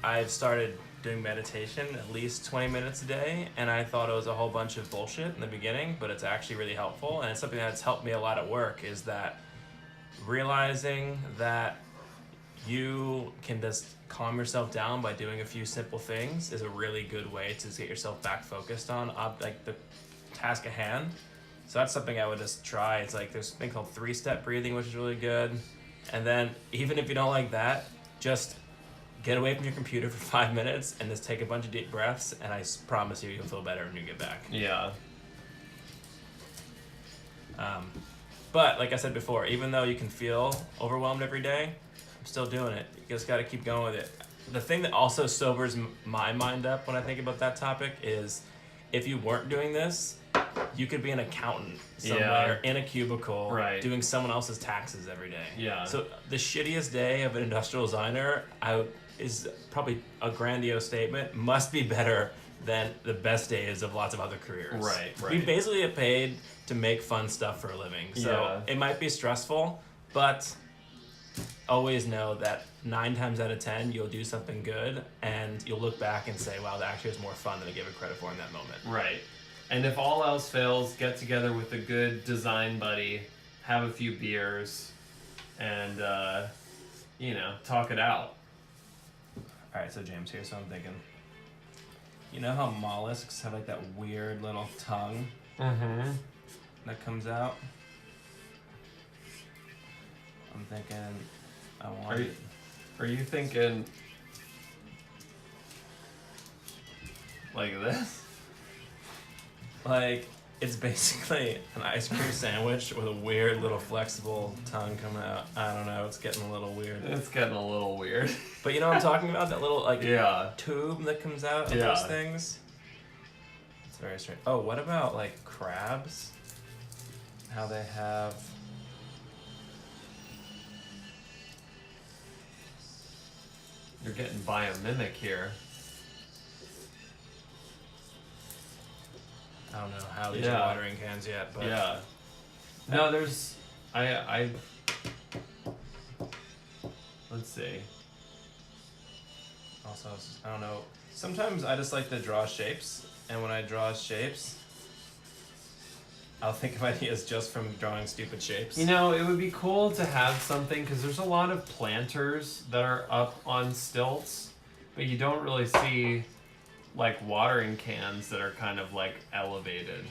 Speaker 1: I've started doing meditation at least 20 minutes a day, and I thought it was a whole bunch of bullshit in the beginning, but it's actually really helpful, and it's something that's helped me a lot at work, is that realizing that you can just calm yourself down by doing a few simple things is a really good way to get yourself back focused on like the task at hand. So that's something I would just try. It's like there's a thing called 3-step breathing, which is really good. And then even if you don't like that, just get away from your computer for 5 minutes and just take a bunch of deep breaths, and I promise you'll feel better when you get back.
Speaker 2: Yeah.
Speaker 1: But like I said before, even though you can feel overwhelmed every day, I'm still doing it. You just got to keep going with it. The thing that also sobers my mind up when I think about that topic is, if you weren't doing this, you could be an accountant somewhere in a cubicle,
Speaker 2: right,
Speaker 1: doing someone else's taxes every day.
Speaker 2: Yeah.
Speaker 1: So the shittiest day of an industrial designer is probably a grandiose statement, must be better than the best days of lots of other careers.
Speaker 2: Right.
Speaker 1: We basically get paid to make fun stuff for a living. So it might be stressful, but always know that 9 times out of 10 you'll do something good, and you'll look back and say, wow, that actually was more fun than I gave it credit for in that moment.
Speaker 2: Right. And if all else fails, get together with a good design buddy, have a few beers, and talk it out.
Speaker 1: Alright, so James, here's what I'm thinking. You know how mollusks have like that weird little tongue that comes out? I'm thinking I want
Speaker 2: Are you thinking like this?
Speaker 1: Like, it's basically an ice cream sandwich with a weird little flexible tongue coming out. I don't know, it's getting a little weird.
Speaker 2: It's getting a little weird.
Speaker 1: But you know what I'm talking about? That little like
Speaker 2: Yeah.
Speaker 1: tube that comes out of
Speaker 2: Yeah.
Speaker 1: those things? It's very strange. Oh, what about like crabs? How they have...
Speaker 2: You're getting biomimic here.
Speaker 1: I don't know how these are watering cans yet, but...
Speaker 2: Yeah. No, there's... I... Let's see.
Speaker 1: Also, I don't know. Sometimes I just like to draw shapes, and when I draw shapes, I'll think of ideas just from drawing stupid shapes.
Speaker 2: You know, it would be cool to have something, because there's a lot of planters that are up on stilts, but you don't really see like watering cans that are kind of like elevated.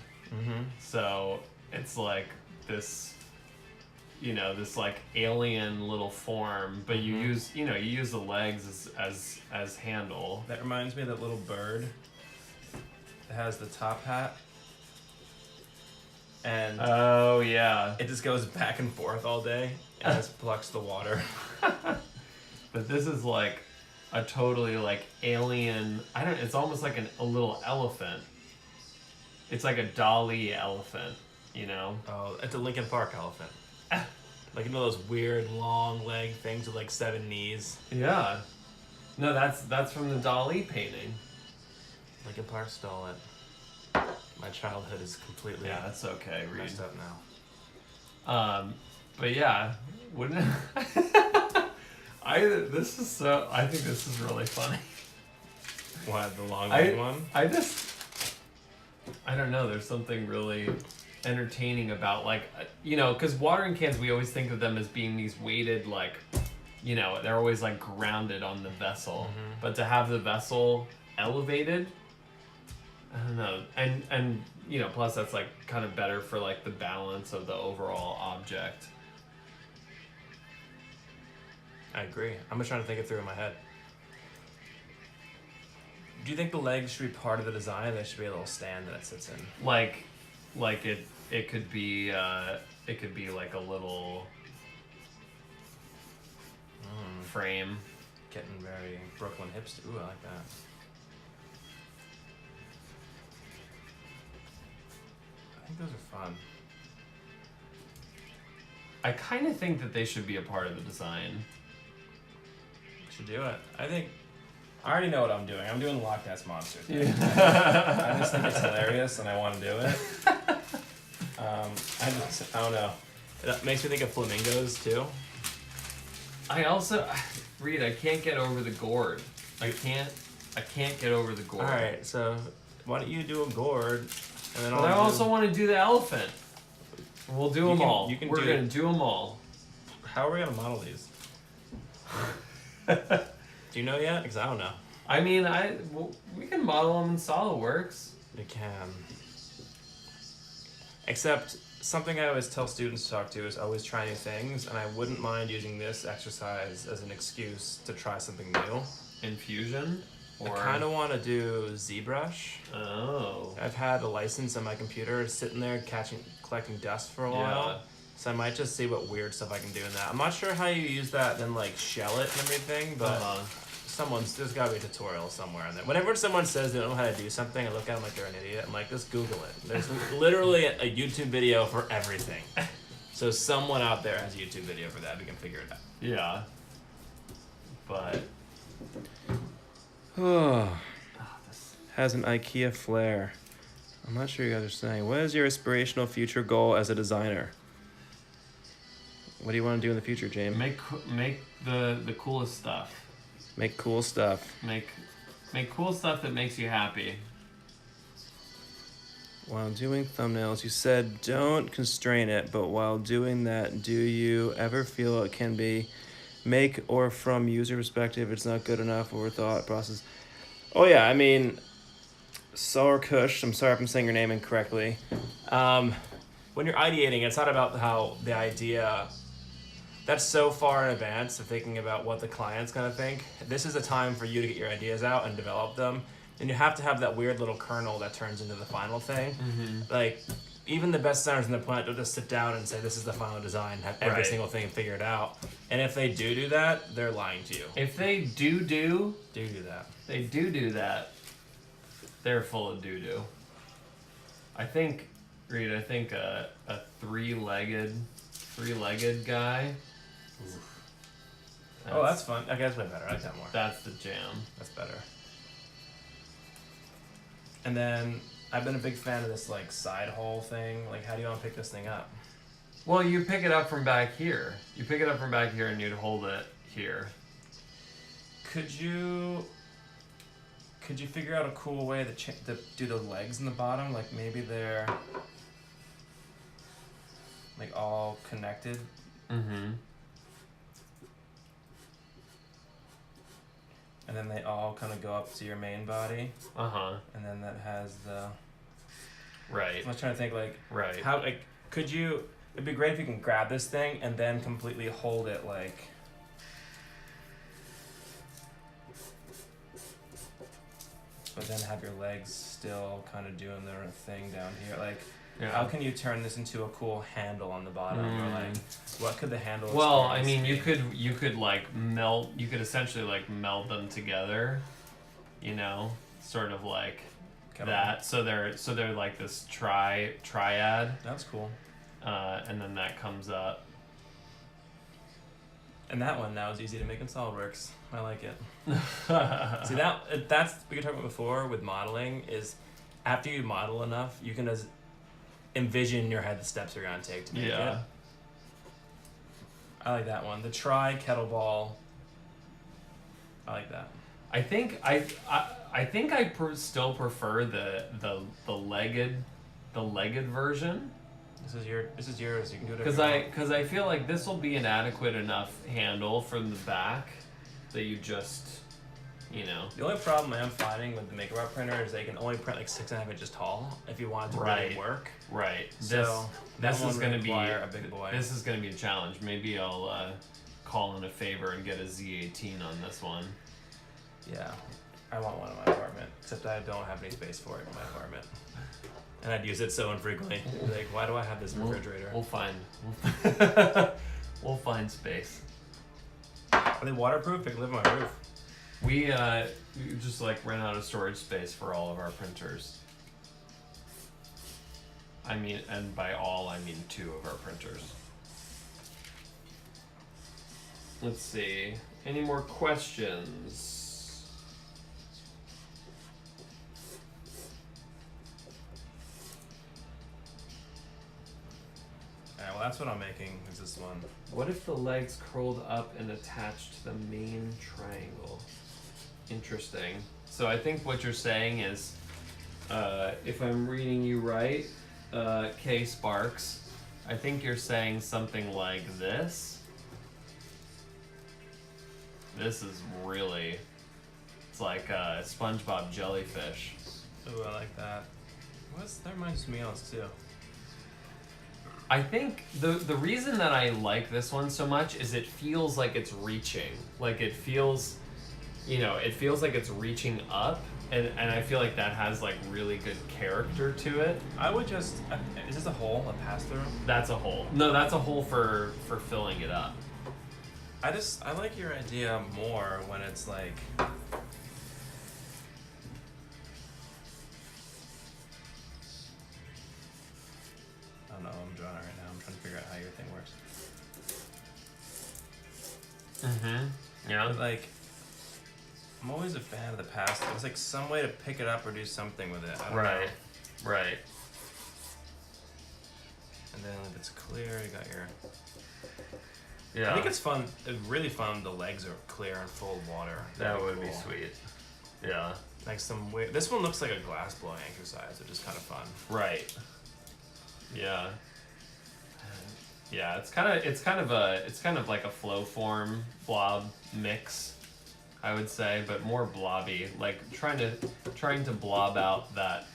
Speaker 2: So it's like this, this like alien little form, but you use the legs as handle.
Speaker 1: That reminds me of that little bird that has the top hat. And
Speaker 2: oh yeah,
Speaker 1: it just goes back and forth all day and just plucks the water.
Speaker 2: But this is like a totally like alien. It's almost like a little elephant. It's like a Dali elephant,
Speaker 1: Oh, it's a Linkin Park elephant. Like those weird long leg things with like 7 knees.
Speaker 2: Yeah. No, that's from the Dali painting.
Speaker 1: Linkin Park stole it. My childhood is completely
Speaker 2: that's okay.
Speaker 1: messed up now.
Speaker 2: But yeah, wouldn't it? I think this is really funny.
Speaker 1: What, the long leg one?
Speaker 2: I don't know. There's something really entertaining about, like, because watering cans, we always think of them as being these weighted, like, they're always like grounded on the vessel.
Speaker 1: Mm-hmm.
Speaker 2: But to have the vessel elevated, I don't know. And plus that's like kind of better for like the balance of the overall object.
Speaker 1: I agree. I'm just trying to think it through in my head. Do you think the legs should be part of the design, or there should be a little stand that it sits in?
Speaker 2: Like it could be like a little frame.
Speaker 1: Getting very Brooklyn hipster. Ooh, I like that. I think those are fun.
Speaker 2: I kind of think that they should be a part of the design.
Speaker 1: Should do it. I already know what I'm doing. I'm doing the Loch Ness Monster thing.
Speaker 2: Yeah.
Speaker 1: I just think it's hilarious and I want to do it. I don't know. It makes me think of flamingos too.
Speaker 2: I also, Reed, I can't get over the gourd. I can't get over the gourd.
Speaker 1: All right, so why don't you do a gourd, and then
Speaker 2: But I also want to do the elephant. We'll do them all. We're gonna do them all.
Speaker 1: How are we gonna model these? Do you know yet? Because I don't know.
Speaker 2: I mean, we can model them in SolidWorks.
Speaker 1: You can. Except something I always tell students to talk to is always try new things, and I wouldn't mind using this exercise as an excuse to try something new.
Speaker 2: Infusion? Or...
Speaker 1: I kind of want to do ZBrush.
Speaker 2: Oh.
Speaker 1: I've had a license on my computer sitting there collecting dust for a while. So I might just see what weird stuff I can do in that. I'm not sure how you use that, then like shell it and everything, but there's gotta be a tutorial somewhere on there. Whenever someone says they don't know how to do something, I look at them like they're an idiot. I'm like, just Google it. There's literally a YouTube video for everything. So someone out there has a YouTube video for that. We can figure it out.
Speaker 2: Yeah. But...
Speaker 1: Has an IKEA flair. I'm not sure you guys are saying. What is your aspirational future goal as a designer? What do you want to do in the future, James?
Speaker 2: Make the coolest stuff.
Speaker 1: Make cool stuff.
Speaker 2: Make cool stuff that makes you happy.
Speaker 1: While doing thumbnails, you said don't constrain it, but while doing that, do you ever feel it can be make or from user perspective it's not good enough or thought process? Oh yeah, I mean, Sour Kush, I'm sorry if I'm saying your name incorrectly. When you're ideating, it's not about how the idea, that's so far in advance of thinking about what the client's gonna think. This is a time for you to get your ideas out and develop them. And you have to have that weird little kernel that turns into the final thing. Mm-hmm. Like, even the best designers on the planet don't just sit down and say, this is the final design, have every single thing figured out. And if they do that, they're lying to you.
Speaker 2: If they do
Speaker 1: that.
Speaker 2: They do that, they're full of doo-doo. I think, Reed, a three-legged guy.
Speaker 1: That's fun. Okay, that's way better. I like that more.
Speaker 2: That's the jam.
Speaker 1: That's better. And then I've been a big fan of this like side hole thing. Like, how do you want to pick this thing up?
Speaker 2: Well, you pick it up from back here. You pick it up from back here and you'd hold it here.
Speaker 1: Could you figure out a cool way to do the legs in the bottom? Like maybe they're like all connected.
Speaker 2: Mm-hmm.
Speaker 1: And then they all kind of go up to your main body.
Speaker 2: Uh-huh.
Speaker 1: And then that has the...
Speaker 2: Right.
Speaker 1: I was trying to think, like...
Speaker 2: Right.
Speaker 1: How, like, could you... It'd be great if you can grab this thing and then completely hold it, like... But then have your legs still kind of doing their thing down here. Like, how can you turn this into a cool handle on the bottom? Or, like, what could the handle...
Speaker 2: Well, I mean, you could like melt... You could essentially, like, meld them together. You know? Sort of like that. So they're like this triad.
Speaker 1: That's cool.
Speaker 2: And then that comes up.
Speaker 1: And that one now is easy to make in SolidWorks. I like it. See, that's what we were talking about before with modeling, is after you model enough, you can envision in your head the steps you're going to take to make it. I like that one. The tri kettleball. I like that.
Speaker 2: I think still prefer the legged version.
Speaker 1: This is yours. You can do it.
Speaker 2: Because I feel like this will be an adequate enough handle from the back that you just, you know.
Speaker 1: The only problem I'm finding with the MakerBot printer is they can only print like 6.5 inches tall if you want it to really work.
Speaker 2: Right.
Speaker 1: So
Speaker 2: this is going to be
Speaker 1: a big boy.
Speaker 2: This is going to be a challenge. Maybe I'll call in a favor and get a Z18 on this one.
Speaker 1: Yeah, I want one in my apartment. Except I don't have any space for it in my apartment. And I'd use it so infrequently. Like, why do I have this refrigerator?
Speaker 2: We'll find space.
Speaker 1: Are they waterproof? They can live on my roof.
Speaker 2: We just like ran out of storage space for all of our printers. I mean, and by all I mean 2 of our printers. Let's see. Any more questions?
Speaker 1: Alright, well that's what I'm making, is this one.
Speaker 2: What if the legs curled up and attached to the main triangle? Interesting. So I think what you're saying is, if I'm reading you right, K Sparks, I think you're saying something like this. This is really, it's like a SpongeBob jellyfish.
Speaker 1: Ooh, I like that. That reminds me else too.
Speaker 2: I think the reason that I like this one so much is it feels like it's reaching. Like it feels, it feels like it's reaching up, and I feel like that has like really good character to it.
Speaker 1: I would just, is this a hole, a pass through?
Speaker 2: That's a hole. No, that's a hole for filling it up.
Speaker 1: I like your idea more when it's like, I don't know, I'm drawing it right now. I'm trying to figure out how your thing works.
Speaker 2: Yeah.
Speaker 1: But like, I'm always a fan of the pass. There's like some way to pick it up or do something with it. I don't know.
Speaker 2: Right.
Speaker 1: And then if it's clear, you got your.
Speaker 2: Yeah.
Speaker 1: I think it's fun. It's really fun. The legs are clear and full of water.
Speaker 2: That would be sweet. Yeah.
Speaker 1: Like some weird. This one looks like a glass blowing exercise, which is kind of fun.
Speaker 2: Right. Yeah. Yeah, it's kind of like a flow form blob mix, I would say, but more blobby. Like trying to blob out that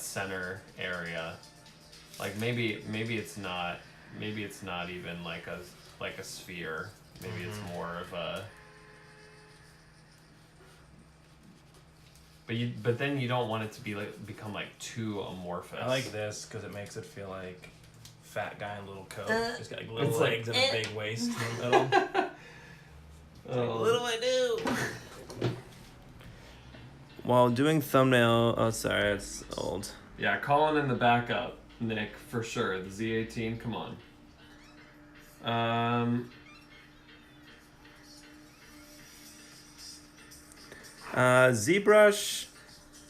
Speaker 2: center area. Like maybe it's not even like a sphere. Maybe it's more of a. But then you don't want it to become like too amorphous.
Speaker 1: I like this because it makes it feel like fat guy in little coat. Just got like little
Speaker 2: It's
Speaker 1: legs
Speaker 2: like,
Speaker 1: and a big waist in the middle.
Speaker 2: Oh.
Speaker 1: Little I do. While doing thumbnail, oh sorry, it's old.
Speaker 2: Yeah, calling in the backup, Nick, for sure. The Z18, come on.
Speaker 1: ZBrush,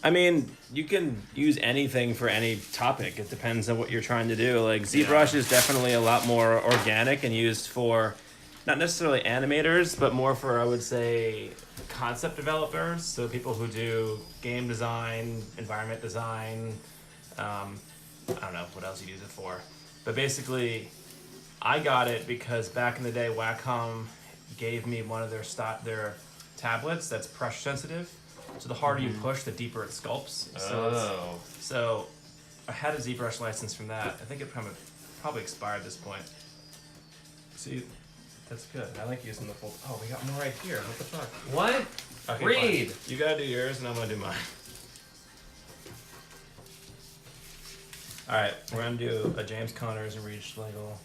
Speaker 1: I mean, you can use anything for any topic. It depends on what you're trying to do. Like ZBrush is definitely a lot more organic and used for not necessarily animators, but more for, I would say, concept developers. So people who do game design, environment design, I don't know what else you use it for. But basically, I got it because back in the day, Wacom gave me one of their tablets that's pressure sensitive. So the harder you push, the deeper it sculpts. So I had a ZBrush license from that. I think it probably expired at this point. See, that's good. I like using the full. Oh, we got more right here. What the fuck?
Speaker 2: What?
Speaker 1: Okay,
Speaker 2: Read.
Speaker 1: fine. You gotta do yours, and I'm gonna do mine. All right, we're gonna do a James Connors and Reed Schlegel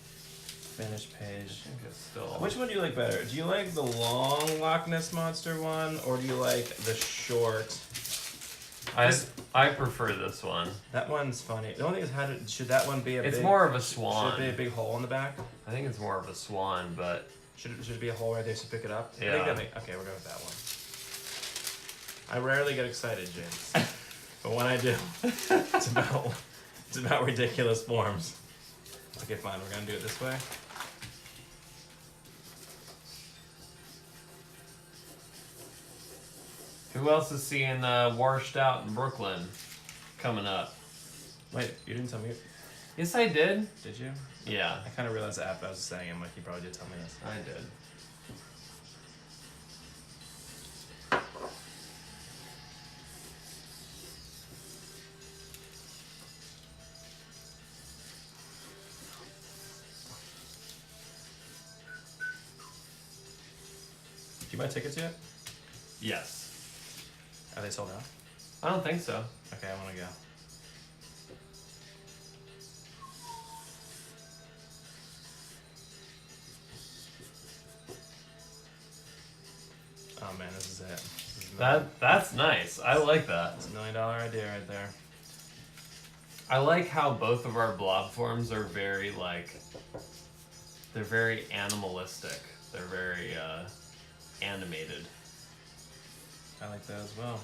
Speaker 1: finished page. Which one do you like better? Do you like the long Loch Ness Monster one, or do you like the short?
Speaker 2: I prefer this one.
Speaker 1: That one's funny. The only thing is, should that one be a
Speaker 2: It's
Speaker 1: big,
Speaker 2: more of a swan.
Speaker 1: Should it be a big hole in the back?
Speaker 2: I think it's more of a swan, but
Speaker 1: Should it be a hole right there so pick it up?
Speaker 2: Yeah.
Speaker 1: I think okay, we're going with that one. I rarely get excited, James, but when I do, it's about ridiculous forms. Okay, fine. We're gonna do it this way.
Speaker 2: Who else is seeing Washed Out in Brooklyn coming up?
Speaker 1: Wait, you didn't tell me.
Speaker 2: Yes, I did.
Speaker 1: Did you?
Speaker 2: Yeah,
Speaker 1: I kind of realized that after I was saying it. I'm like, you probably did tell me this.
Speaker 2: I did.
Speaker 1: Do you buy tickets yet?
Speaker 2: Yes.
Speaker 1: Are they sold out?
Speaker 2: I don't think so.
Speaker 1: Okay, I want to go. Oh man, this is it. This is
Speaker 2: That's nice. I like that.
Speaker 1: It's $1 million idea right there.
Speaker 2: I like how both of our blob forms are very they're very animalistic. They're very animated.
Speaker 1: I like that as well.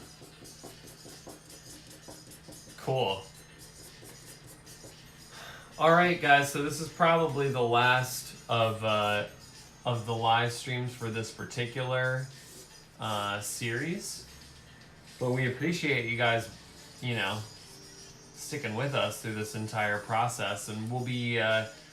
Speaker 2: Cool. All right, guys. So this is probably the last of the live streams for this particular series. But we appreciate you guys, sticking with us through this entire process, and we'll be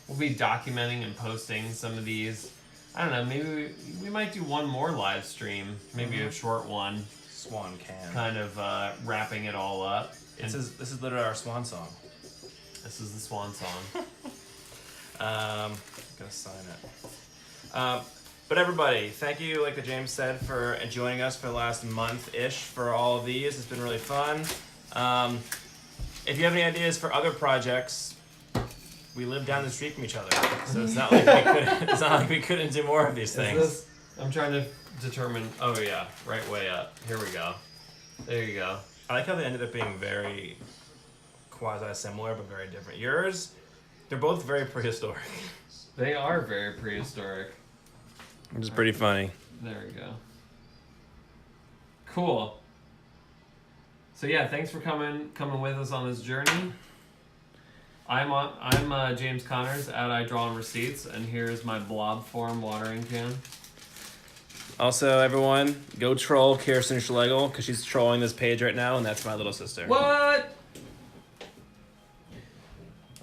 Speaker 2: documenting and posting some of these. I don't know. Maybe we might do one more live stream, maybe a short one.
Speaker 1: Swan can.
Speaker 2: Kind of wrapping it all up.
Speaker 1: This is literally our swan song.
Speaker 2: This is the swan song.
Speaker 1: Gonna sign it. But everybody, thank you, like James said, for joining us for the last month-ish for all of these. It's been really fun. If you have any ideas for other projects, we live down the street from each other, so it's not like we couldn't do more of these things.
Speaker 2: I'm trying to determine. Oh yeah, right way up. Here we go. There you go.
Speaker 1: I like how they ended up being very quasi-similar, but very different. Yours, they're both very prehistoric.
Speaker 2: They are very prehistoric.
Speaker 1: Which is pretty funny.
Speaker 2: There we go. Cool. So yeah, thanks for coming with us on this journey. I'm James Connors at I Draw on Receipts, and here's my Blob Form watering can.
Speaker 1: Also, everyone, go troll Kirsten Schlegel, because she's trolling this page right now, and that's my little sister.
Speaker 2: What?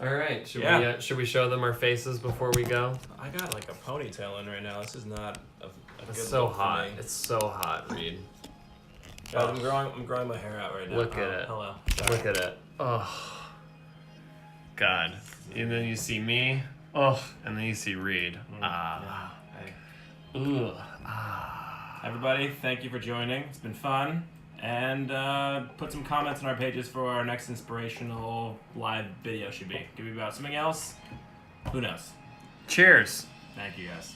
Speaker 2: All right, should we show them our faces before we go?
Speaker 1: I got like a ponytail in right now. This is not a
Speaker 2: It's
Speaker 1: good
Speaker 2: so
Speaker 1: look for
Speaker 2: hot.
Speaker 1: me.
Speaker 2: It's so hot, Reed.
Speaker 1: God, I'm growing my hair out right now.
Speaker 2: Look at it.
Speaker 1: Hello.
Speaker 2: Look at it. Oh, God. And then you see me. Oh, and then you see Reed.
Speaker 1: Yeah. Hey.
Speaker 2: Ugh.
Speaker 1: Everybody, thank you for joining. It's been fun. And put some comments on our pages for our next inspirational live video should be. Could be about something else. Who knows?
Speaker 2: Cheers.
Speaker 1: Thank you, guys.